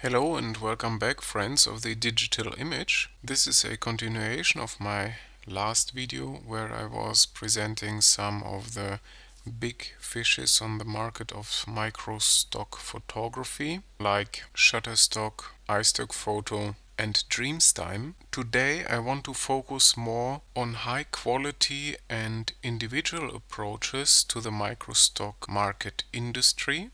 Hello and welcome back, friends of the digital image. This is a continuation of my last video where I was presenting some of the big fishes on the market of microstock photography like Shutterstock, iStock Photo and Dreamstime. Today I want to focus more on high quality and individual approaches to the microstock market industry.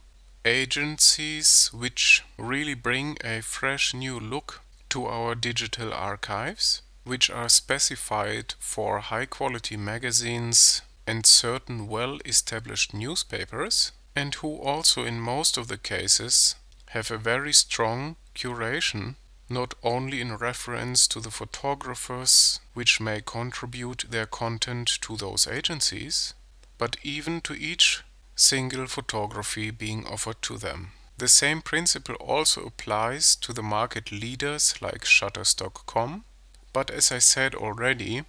Agencies which really bring a fresh new look to our digital archives, which are specified for high quality magazines and certain well-established newspapers, and who also in most of the cases have a very strong curation, not only in reference to the photographers which may contribute their content to those agencies, but even to each single photography being offered to them. The same principle also applies to the market leaders like Shutterstock.com, but as I said already,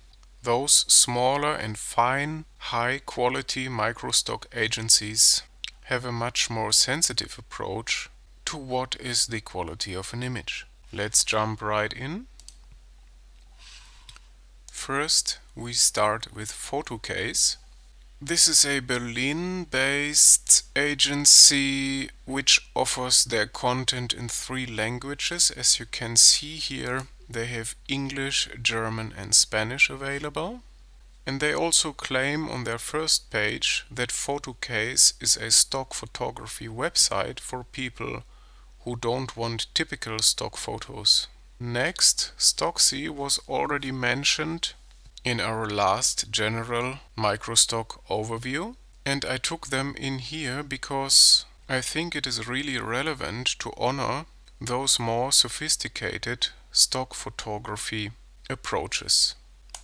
those smaller and fine, high quality microstock agencies have a much more sensitive approach to what is the quality of an image. Let's jump right in. First, we start with photocase. This is a Berlin-based agency which offers their content in 3 languages. As you can see here, they have English, German and Spanish available. And they also claim on their first page that photocase is a stock photography website for people who don't want typical stock photos. Next, stocksy was already mentioned in our last general microstock overview, and I took them in here because I think it is really relevant to honor those more sophisticated stock photography approaches.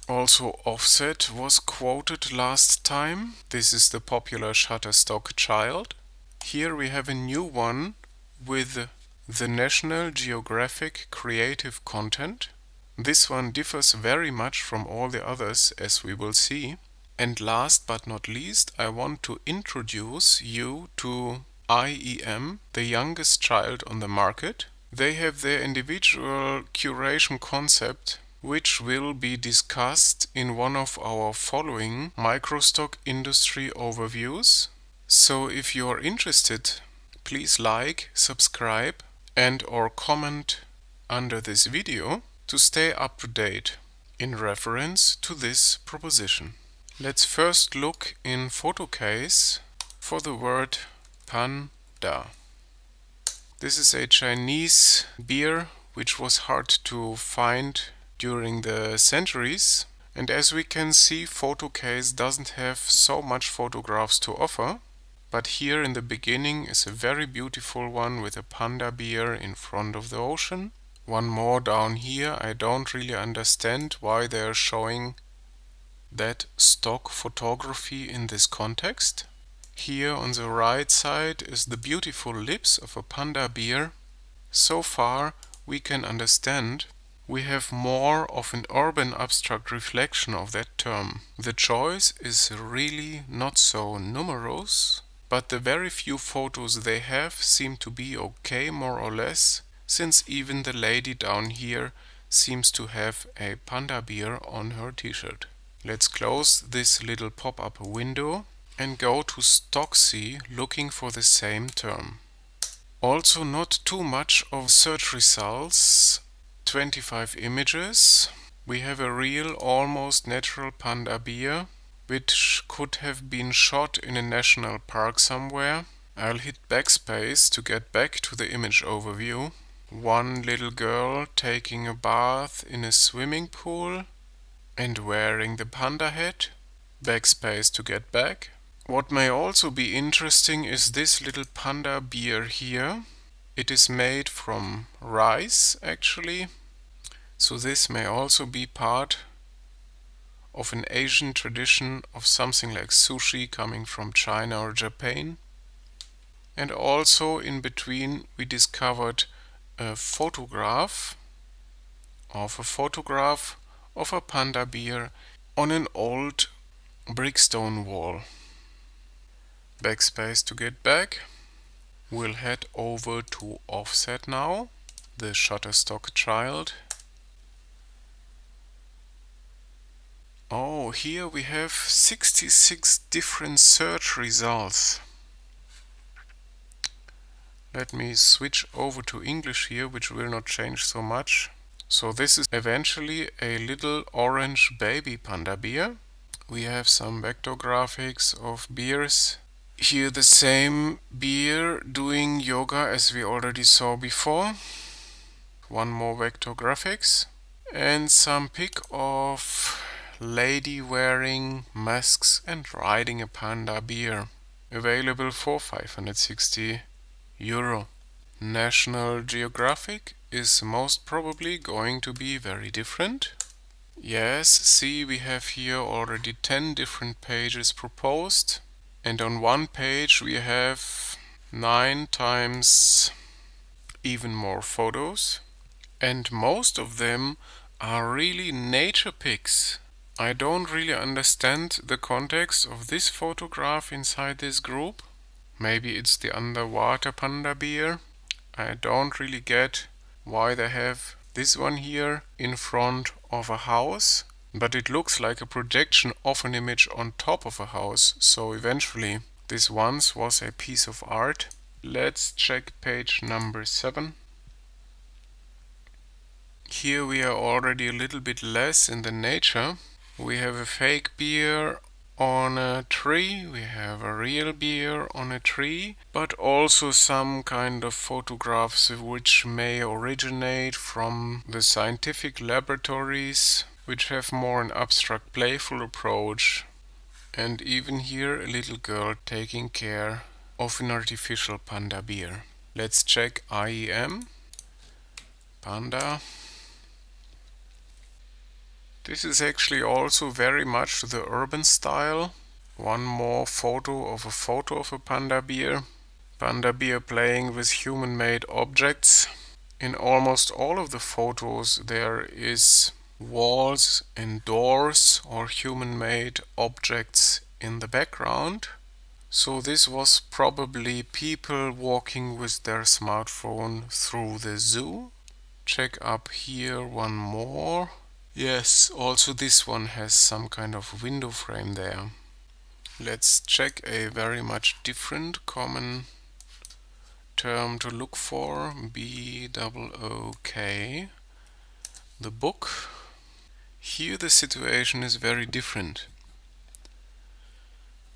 Also, offset was quoted last time. This is the popular Shutterstock child. Here we have a new one with the National Geographic creative content. This one differs very much from all the others, as we will see. And last but not least, I want to introduce you to eyeem, the youngest child on the market. They have their individual curation concept, which will be discussed in one of our following microstock industry overviews. So if you are interested, please like, subscribe and or comment under this video to stay up to date in reference to this proposition. Let's first look in photocase for the word Panda. This is a Chinese beer which was hard to find during the centuries, and as we can see, photocase doesn't have so much photographs to offer, but here in the beginning is a very beautiful one with a panda bear in front of the ocean. One more down here. I don't really understand why they're showing that stock photography in this context. Here on the right side is the beautiful lips of a panda bear. So far we can understand we have more of an urban abstract reflection of that term. The choice is really not so numerous, but the very few photos they have seem to be okay more or less, since even the lady down here seems to have a panda bear on her t-shirt. Let's close this little pop-up window and go to stocksy looking for the same term. Also not too much of search results, 25 images. We have a real, almost natural panda bear, which could have been shot in a national park somewhere. I'll hit backspace to get back to the image overview. One little girl taking a bath in a swimming pool and wearing the panda hat. Backspace to get back. What may also be interesting is this little panda bear here. It is made from rice actually, so this may also be part of an Asian tradition of something like sushi coming from China or Japan. And also in between we discovered a photograph of a panda bear on an old brickstone wall. Backspace to get back. We'll head over to offset now the Shutterstock child. Oh, here we have 66 different search results. Let me switch over to English here, which will not change so much. So this is eventually a little orange baby panda bear. We have some vector graphics of bears. Here the same bear doing yoga as we already saw before. One more vector graphics. And some pic of lady wearing masks and riding a panda bear. Available for 560 euro. National Geographic is most probably going to be very different. Yes, see, we have here already 10 different pages proposed, and on one page we have 9 times even more photos, and most of them are really nature pics. I don't really understand the context of this photograph inside this group. Maybe it's the underwater panda bear. I don't really get why they have this one here in front of a house, but it looks like a projection of an image on top of a house, so eventually this once was a piece of art. Let's check page number 7. Here we are already a little bit less in the nature. We have a fake bear on a tree, we have a real bear on a tree, but also some kind of photographs which may originate from the scientific laboratories, which have more an abstract playful approach. And even here a little girl taking care of an artificial panda bear. Let's check eyeem, Panda. This is actually also very much the urban style. One more photo of a panda bear. Panda bear playing with human-made objects. In almost all of the photos there is walls and doors or human-made objects in the background. So this was probably people walking with their smartphone through the zoo. Check up here one more. Yes, also this one has some kind of window frame there. Let's check a very much different common term to look for, BOOK, the book. Here the situation is very different.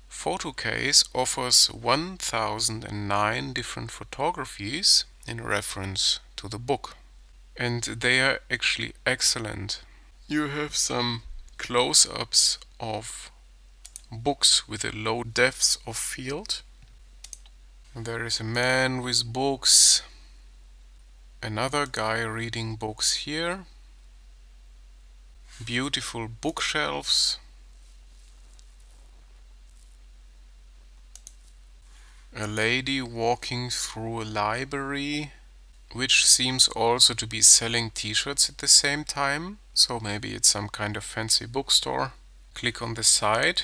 PhotoCase offers 1009 different photographies in reference to the book, and they are actually excellent. You have some close-ups of books with a low depth of field. There is a man with books, another guy reading books here, beautiful bookshelves, a lady walking through a library, which seems also to be selling t-shirts at the same time, so maybe it's some kind of fancy bookstore. Click on the side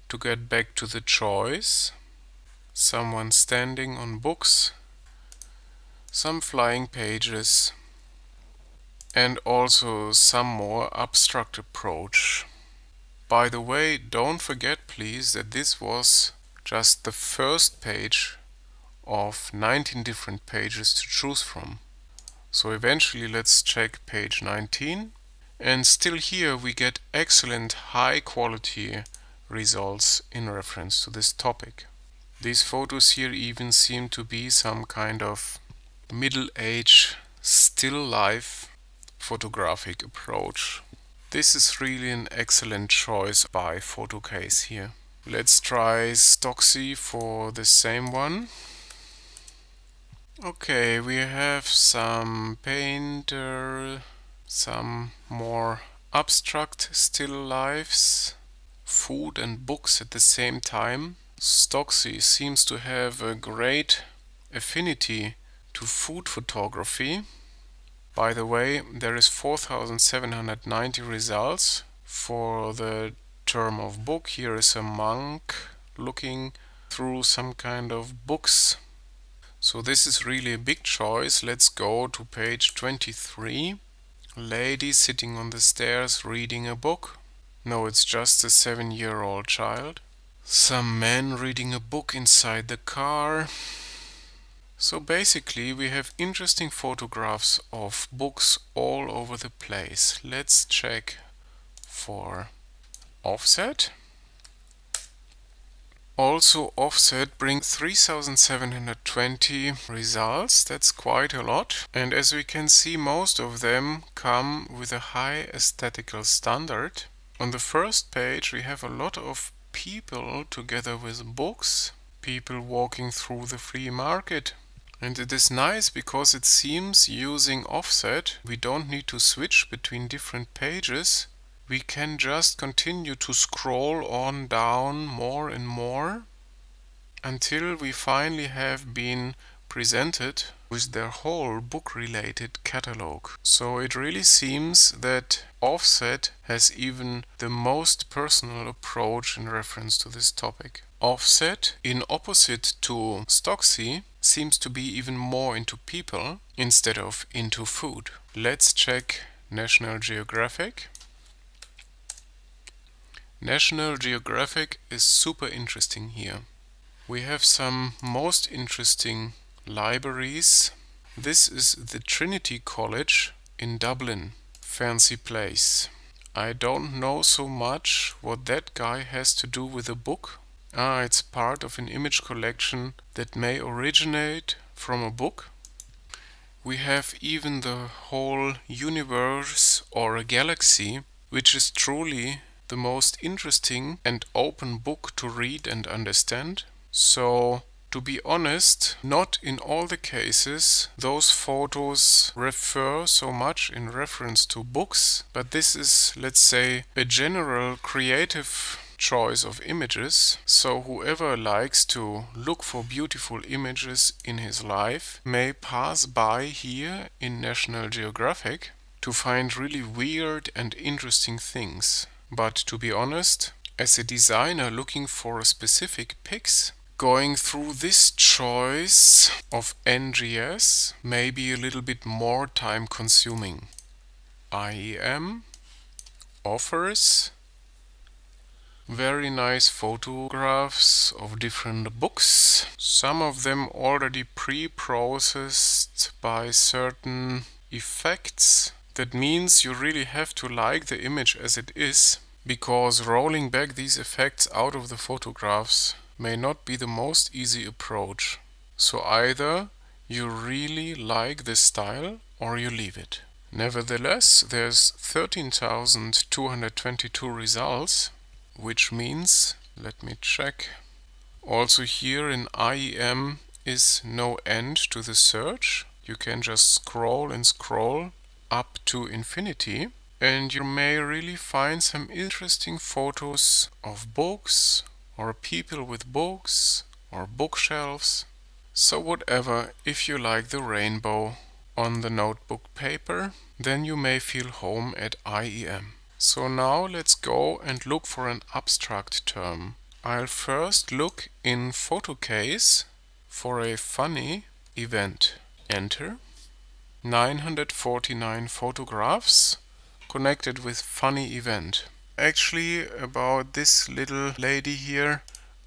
to get back to the choice. Someone standing on books, some flying pages, and also some more abstract approach. By the way, don't forget please that this was just the first page of 19 different pages to choose from. So eventually let's check page 19, and still here we get excellent high quality results in reference to this topic. These photos here even seem to be some kind of middle-age still life photographic approach. This is really an excellent choice by PhotoCase here. Let's try stocksy for the same one. Okay, we have some painter, some more abstract still lifes, food and books at the same time. Stocksy seems to have a great affinity to food photography. By the way, there is 4790 results for the term of book. Here is a monk looking through some kind of books. So this is really a big choice. Let's go to page 23. Lady sitting on the stairs reading a book. No, it's just a 7-year-old child. Some man reading a book inside the car. So basically we have interesting photographs of books all over the place. Let's check for offset. Also offset brings 3720 results. That's quite a lot. And as we can see, most of them come with a high aesthetical standard. On the first page we have a lot of people together with books, people walking through the flea market. And it is nice because it seems using offset we don't need to switch between different pages. We can just continue to scroll on down more and more until we finally have been presented with their whole book-related catalog. So it really seems that offset has even the most personal approach in reference to this topic. Offset, in opposite to stocksy, seems to be even more into people instead of into food. Let's check National Geographic. National Geographic is super interesting here. We have some most interesting libraries. This is the Trinity College in Dublin. Fancy place. I don't know so much what that guy has to do with a book. It's part of an image collection that may originate from a book. We have even the whole universe or a galaxy, which is truly the most interesting and open book to read and understand. So, to be honest, not in all the cases those photos refer so much in reference to books, but this is, let's say, a general creative choice of images. So whoever likes to look for beautiful images in his life may pass by here in National Geographic to find really weird and interesting things. But to be honest, as a designer looking for a specific pics, going through this choice of NGS may be a little bit more time consuming. eyeem offers very nice photographs of different books. Some of them already pre-processed by certain effects. That means you really have to like the image as it is, because rolling back these effects out of the photographs may not be the most easy approach. So either you really like this style or you leave it. Nevertheless, there's 13,222 results, which means, let me check, also here in eyeem is no end to the search. You can just scroll and scroll up to infinity, and you may really find some interesting photos of books or people with books or bookshelves. So whatever, if you like the rainbow on the notebook paper, then you may feel home at eyeem. So now let's go and look for an abstract term. I'll first look in photocase for a funny event. Enter. 949 photographs connected with funny event. Actually, about this little lady here,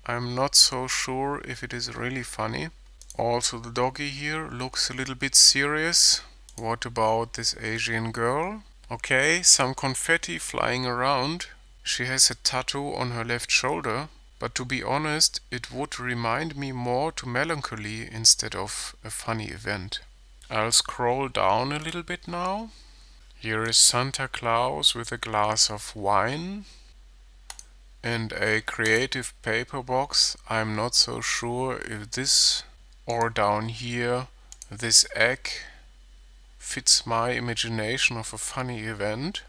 I'm not so sure if it is really funny. Also, the doggy here looks a little bit serious. What about this Asian girl? Okay, some confetti flying around. She has a tattoo on her left shoulder, but to be honest, it would remind me more to melancholy instead of a funny event. I'll scroll down a little bit now. Here is Santa Claus with a glass of wine and a creative paper box. I'm not so sure if this or down here, this egg, fits my imagination of a funny event.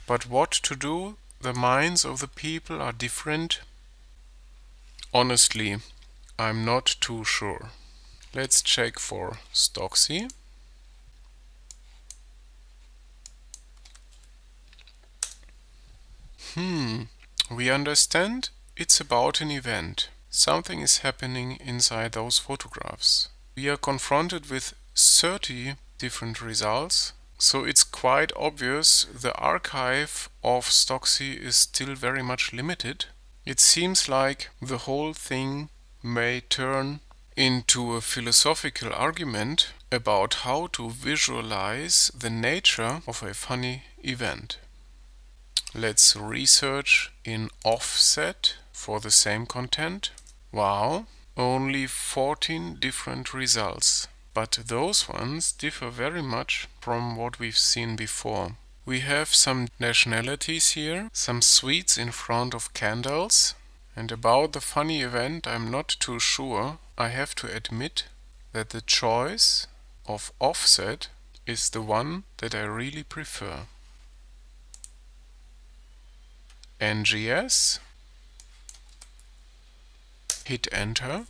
But what to do? The minds of the people are different. Honestly, I'm not too sure. Let's check for stocksy. We understand it's about an event. something is happening inside those photographs. We are confronted with 30 different results, so it's quite obvious the archive of stocksy is still very much limited. It seems like the whole thing may turn into a philosophical argument about how to visualize the nature of a funny event. Let's research in offset for the same content. Wow, only 14 different results. But those ones differ very much from what we've seen before. We have some nationalities here, some sweets in front of candles. And about the funny event, I'm not too sure. I have to admit that the choice of offset is the one that I really prefer. NGS. Hit enter.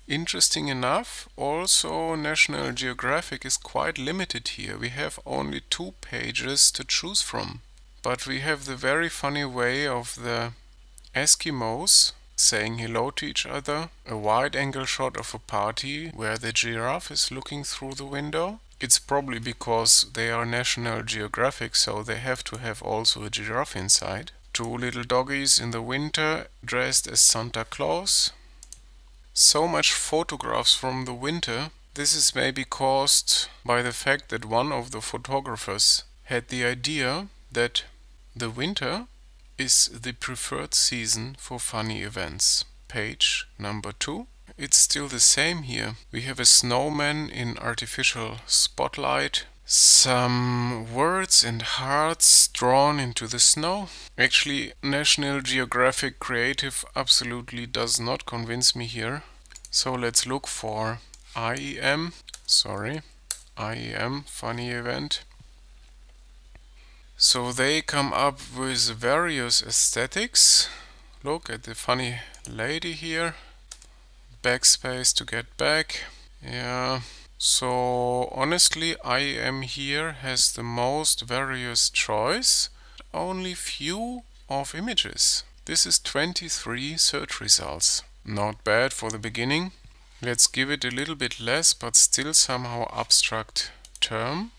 Interesting enough, also National Geographic is quite limited here. We have only 2 pages to choose from. But we have the very funny way of the Eskimos saying hello to each other, a wide-angle shot of a party where the giraffe is looking through the window. It's probably because they are National Geographic, so they have to have also a giraffe inside. 2 little doggies in the winter dressed as Santa Claus. So much photographs from the winter. This is maybe caused by the fact that one of the photographers had the idea that the winter is the preferred season for funny events. Page number 2. It's still the same here. We have a snowman in artificial spotlight. Some words and hearts drawn into the snow. Actually, National Geographic Creative absolutely does not convince me here. So let's look for eyeem. eyeem, funny event. So they come up with various aesthetics. Look at the funny lady here. Backspace to get back. Yeah. So honestly, eyeem here has the most various choice. Only few of images. This is 23 search results. Not bad for the beginning. Let's give it a little bit less, but still somehow abstract term.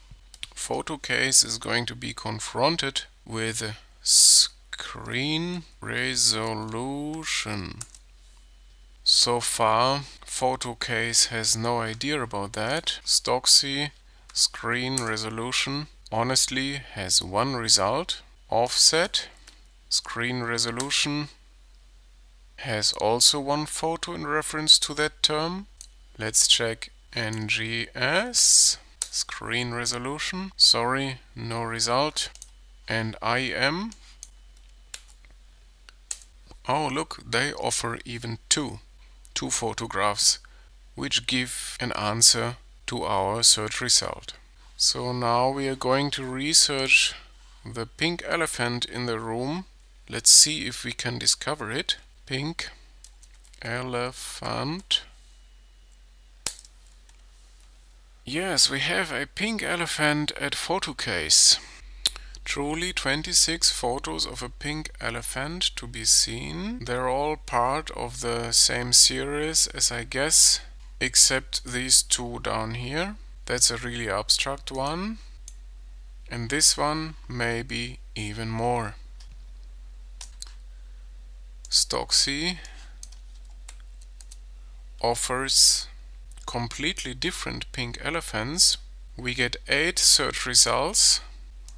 Photocase is going to be confronted with screen resolution. So far, photocase has no idea about that. Stocksy, screen resolution, honestly has one result. Offset, screen resolution, has also one photo in reference to that term. Let's check NGS, screen resolution. Sorry, no result. And eyeem. Oh, look, they offer even two photographs, which give an answer to our search result. So now we are going to research the pink elephant in the room. Let's see if we can discover it. Pink elephant. Yes, we have a pink elephant at photocase. Truly 26 photos of a pink elephant to be seen. They're all part of the same series as I guess, except these 2 down here. That's a really abstract one. And this one maybe even more. Stocksy offers completely different pink elephants. We get 8 search results.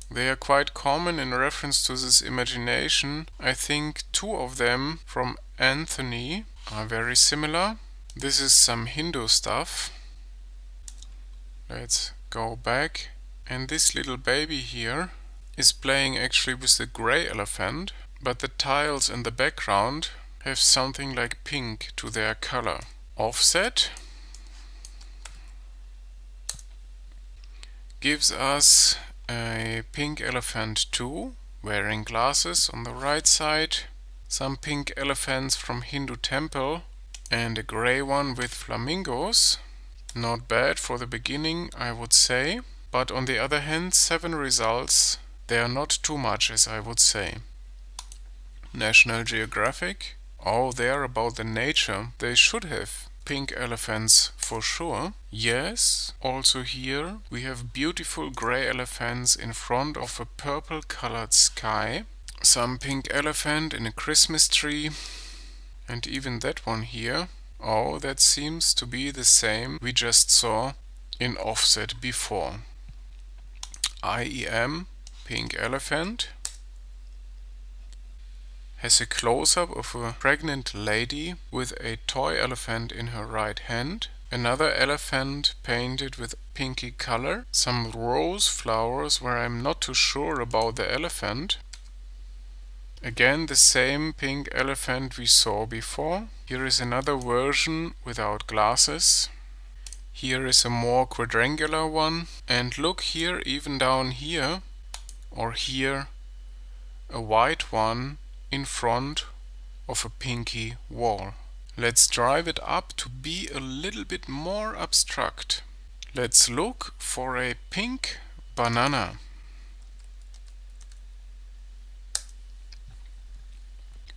They are quite common in reference to this imagination. I think 2 of them from Anthony are very similar. This is some Hindu stuff. Let's go back. And this little baby here is playing actually with the gray elephant, but the tiles in the background have something like pink to their color. Offset gives us a pink elephant too, wearing glasses on the right side, some pink elephants from Hindu temple, and a gray one with flamingos. Not bad for the beginning, I would say, but on the other hand, 7 results, they are not too much, as I would say. National Geographic Oh, they're about the nature. They should have pink elephants for sure. Yes, also here we have beautiful gray elephants in front of a purple colored sky. Some pink elephant in a Christmas tree. And even that one here. Oh, that seems to be the same we just saw in offset before. eyeem, pink elephant, has a close-up of a pregnant lady with a toy elephant in her right hand. Another elephant painted with pinky color. Some rose flowers where I'm not too sure about the elephant. Again, the same pink elephant we saw before. Here is another version without glasses. Here is a more quadrangular one. And look here, even down here, or here, a white one in front of a pinky wall. Let's drive it up to be a little bit more abstract. Let's look for a pink banana.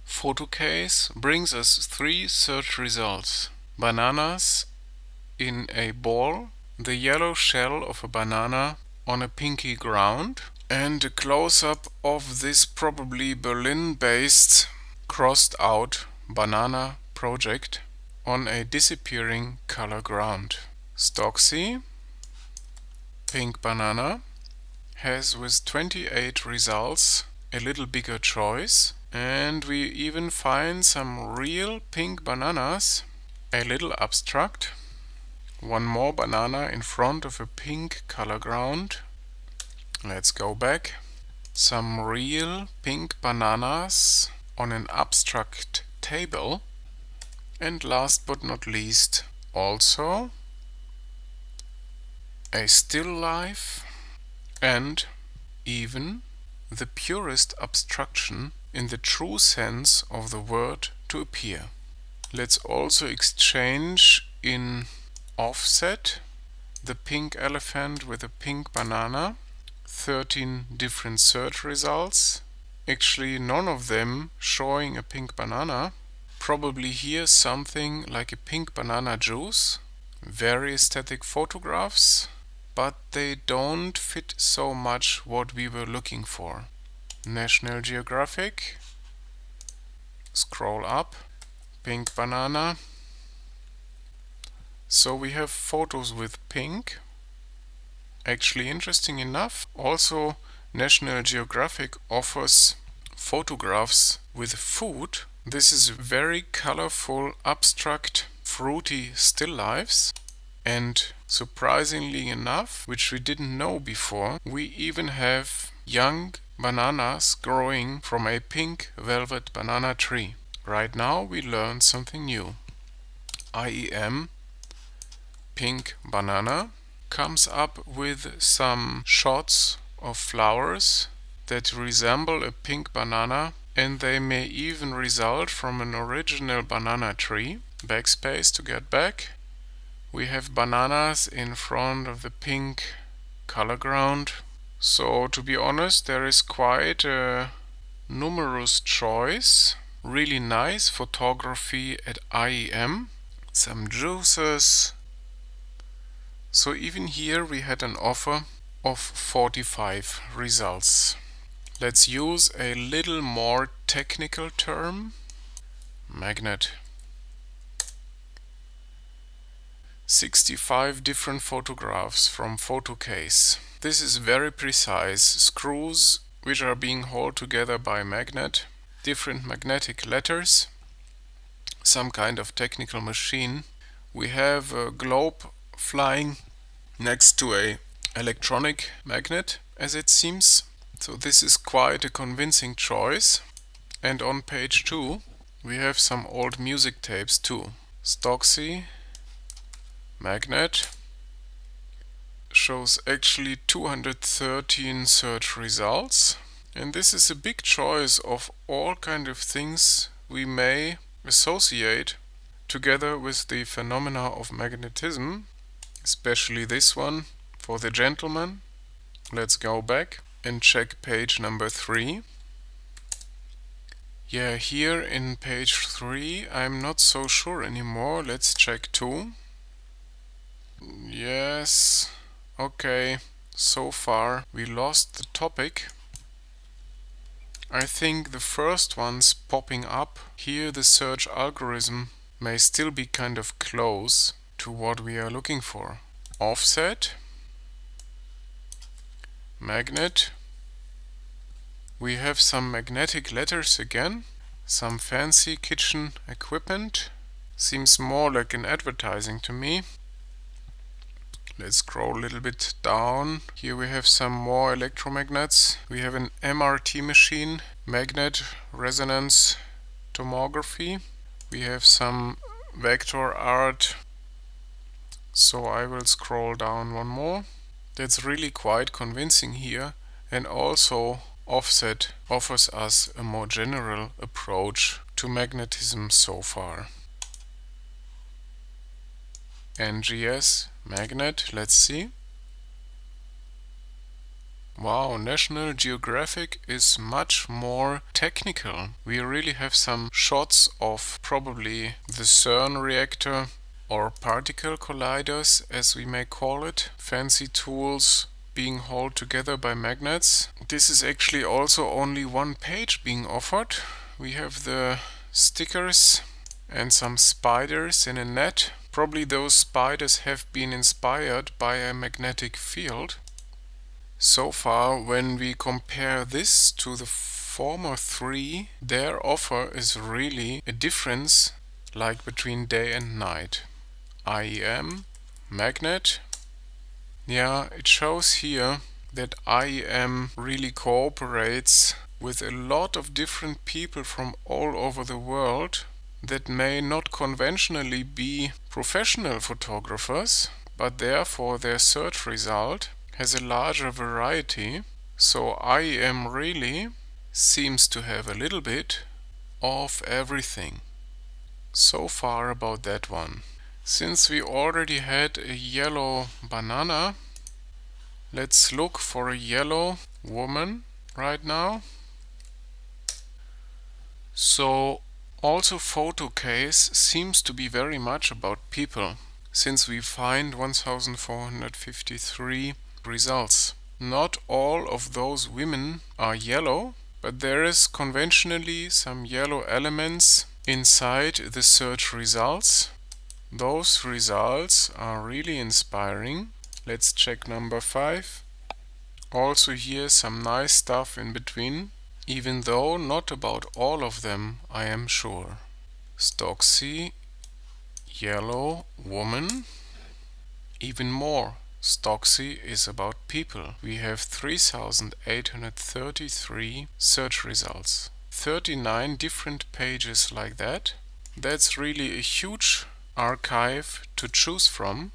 Photocase brings us 3 search results. Bananas in a ball, the yellow shell of a banana on a pinky ground, and a close-up of this probably Berlin-based crossed out banana project on a disappearing color ground. Stocksy, pink banana, has with 28 results a little bigger choice, and we even find some real pink bananas, a little abstract. One more banana in front of a pink color ground. Let's go back. Some real pink bananas on an abstract table. And last but not least, also a still life and even the purest abstraction in the true sense of the word to appear. Let's also exchange in offset the pink elephant with a pink banana. 13 different search results. Actually, none of them showing a pink banana. Probably here something like a pink banana juice. Very aesthetic photographs, but they don't fit so much what we were looking for. National Geographic. Scroll up. Pink banana. So we have photos with pink. Actually, interesting enough, also National Geographic offers photographs with food. This is very colorful, abstract, fruity still lifes. And surprisingly enough, which we didn't know before, we even have young bananas growing from a pink velvet banana tree. Right now we learned something new. eyeem, pink banana, comes up with some shots of flowers that resemble a pink banana, and they may even result from an original banana tree. Backspace to get back. We have bananas in front of the pink color ground. So to be honest, there is quite a numerous choice. Really nice photography at eyeem. Some juices. So even here we had an offer of 45 results. Let's use a little more technical term. Magnet. 65 different photographs from photocase. This is very precise. Screws which are being held together by magnet. Different magnetic letters. Some kind of technical machine. We have a globe flying next to a electronic magnet, as it seems. So this is quite a convincing choice. And on page 2 we have some old music tapes too. Stocksy magnet shows actually 213 search results, and this is a big choice of all kind of things we may associate together with the phenomena of magnetism, especially this one for the gentleman. Let's go back and check page number 3. Yeah, here in page 3 I'm not so sure anymore. Let's check 2. Yes, okay, so far we lost the topic. I think the first ones popping up here, the search algorithm, may still be kind of close to what we are looking for. Offset, magnet. We have some magnetic letters again, some fancy kitchen equipment. Seems more like an advertising to me. Let's scroll a little bit down. Here we have some more electromagnets. We have an MRT machine, magnet resonance tomography. We have some vector art. So I will scroll down one more. That's really quite convincing here, and also Offset offers us a more general approach to magnetism so far. NGS, magnet, let's see. Wow, National Geographic is much more technical. We really have some shots of probably the CERN reactor or particle colliders, as we may call it. Fancy tools being held together by magnets. This is actually also only one page being offered. We have the stickers and some spiders in a net. Probably those spiders have been inspired by a magnetic field. So far, when we compare this to the former 3, their offer is really a difference like between day and night. eyeem, magnet. Yeah, it shows here that eyeem really cooperates with a lot of different people from all over the world that may not conventionally be professional photographers, but therefore their search result has a larger variety. So eyeem really seems to have a little bit of everything. So far about that one. Since we already had a yellow banana, let's look for a yellow woman right now. So also photocase seems to be very much about people, since we find 1453 results. Not all of those women are yellow, but there is conventionally some yellow elements inside the search results. Those results are really inspiring. Let's check number 5. Also here some nice stuff in between, even though not about all of them, I am sure. Stocksy, yellow woman. Even more, Stocksy is about people. We have 3,833 search results. 39 different pages like that. That's really a huge archive to choose from.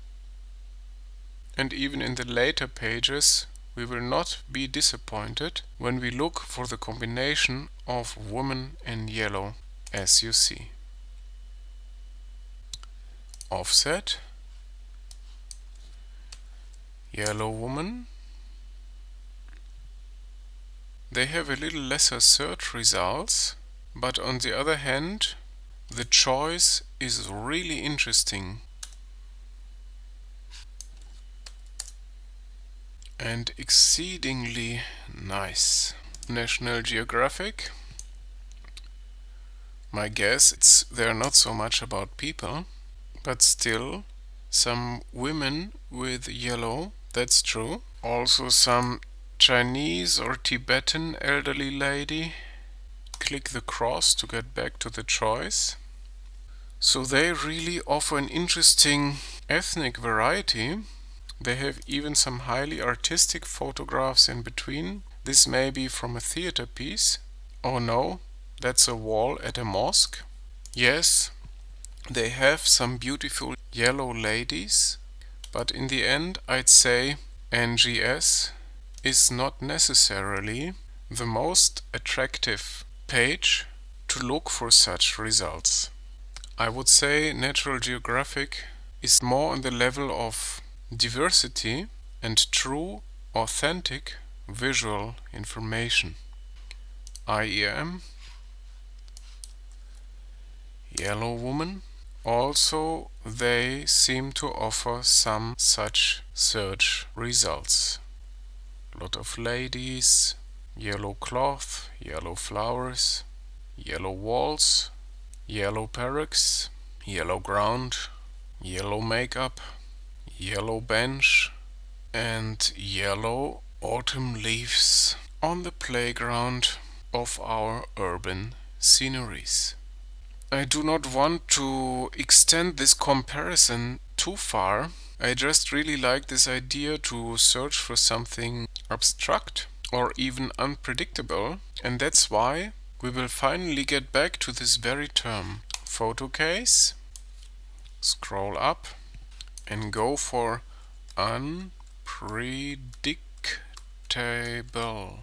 And even in the later pages, we will not be disappointed when we look for the combination of woman and yellow, as you see. Offset, yellow woman. They have a little lesser search results, but on the other hand, the choice is really interesting and exceedingly nice. National Geographic. My guess they're not so much about people, but still some women with yellow, that's true. Also some Chinese or Tibetan elderly lady. Click the cross to get back to the choice. So they really offer an interesting ethnic variety. They have even some highly artistic photographs in between. This may be from a theater piece. Oh no, that's a wall at a mosque. Yes, they have some beautiful yellow ladies, but in the end I'd say NGS is not necessarily the most attractive page to look for such results. I would say Natural Geographic is more on the level of diversity and true, authentic visual information. eyeem, yellow woman. Also, they seem to offer some such search results. A lot of ladies, yellow cloth, yellow flowers, yellow walls, yellow perruques, yellow ground, yellow makeup, yellow bench, and yellow autumn leaves on the playground of our urban sceneries. I do not want to extend this comparison too far. I just really like this idea to search for something abstract or even unpredictable, and that's why we will finally get back to this very term. Photocase, scroll up and go for unpredictable.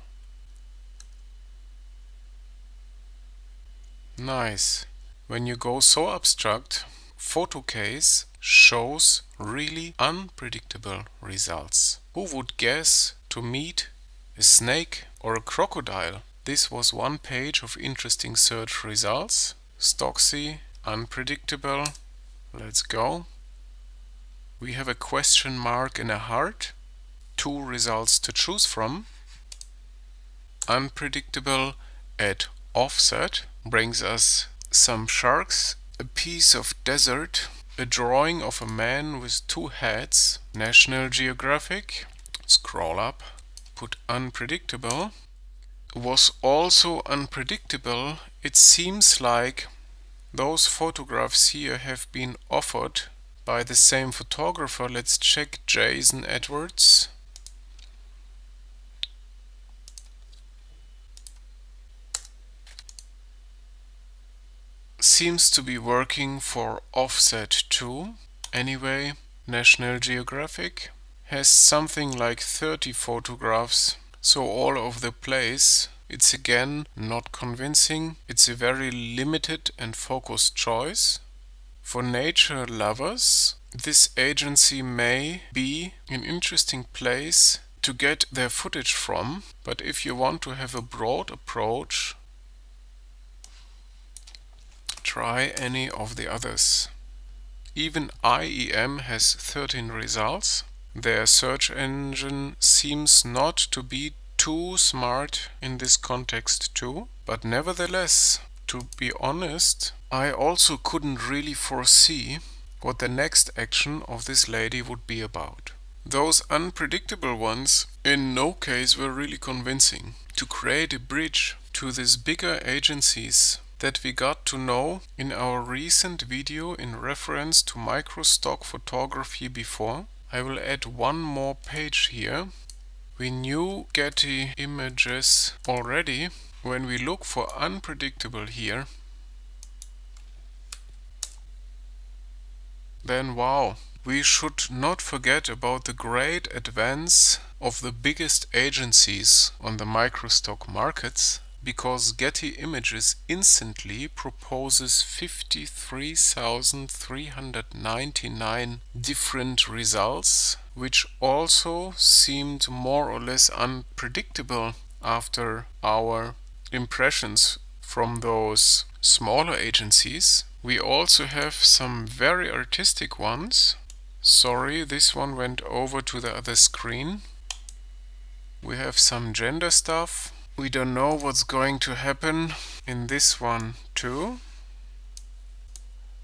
Nice. When you go so abstract, photocase shows really unpredictable results. Who would guess to meet a snake or a crocodile? This was one page of interesting search results. Stocksy, unpredictable. Let's go. We have a question mark and a heart. 2 results to choose from. Unpredictable at offset brings us some sharks, a piece of desert, a drawing of a man with 2 heads, National Geographic. Scroll up, put unpredictable. Was also unpredictable. It seems like those photographs here have been offered by the same photographer. Let's check Jason Edwards. Seems to be working for offset too. Anyway, National Geographic has something like 30 photographs, so all over the place. It's again not convincing. It's a very limited and focused choice. For nature lovers, this agency may be an interesting place to get their footage from, but if you want to have a broad approach, try any of the others. Even eyeem has 13 results. Their search engine seems not to be too smart in this context too, but nevertheless, to be honest, I also couldn't really foresee what the next action of this lady would be about. Those unpredictable ones in no case were really convincing. To create a bridge to these bigger agencies that we got to know in our recent video in reference to MICROSTOCK photography before, I will add one more page here. We knew Getty images already. When we look for unpredictable here, then wow, we should not forget about the great advance of the biggest agencies on the MICROSTOCK markets, because Getty Images instantly proposes 53,399 different results, which also seemed more or less unpredictable after our impressions from those smaller agencies. We also have some very artistic ones. Sorry, this one went over to the other screen. We have some gender stuff. We don't know what's going to happen in this one too.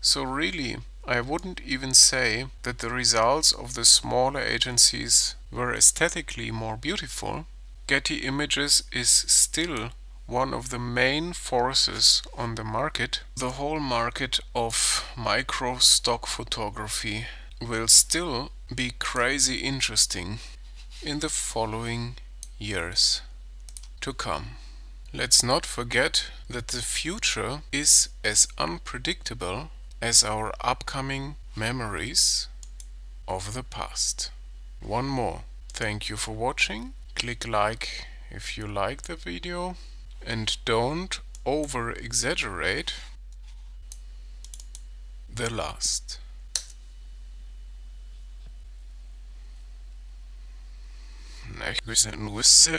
So really, I wouldn't even say that the results of the smaller agencies were aesthetically more beautiful. Getty Images is still one of the main forces on the market. The whole market of MICROSTOCK photography will still be crazy interesting in the following years to come. Let's not forget that the future is as unpredictable as our upcoming memories of the past. One more. Thank you for watching. Click like if you like the video and don't over exaggerate the last. Hinweis.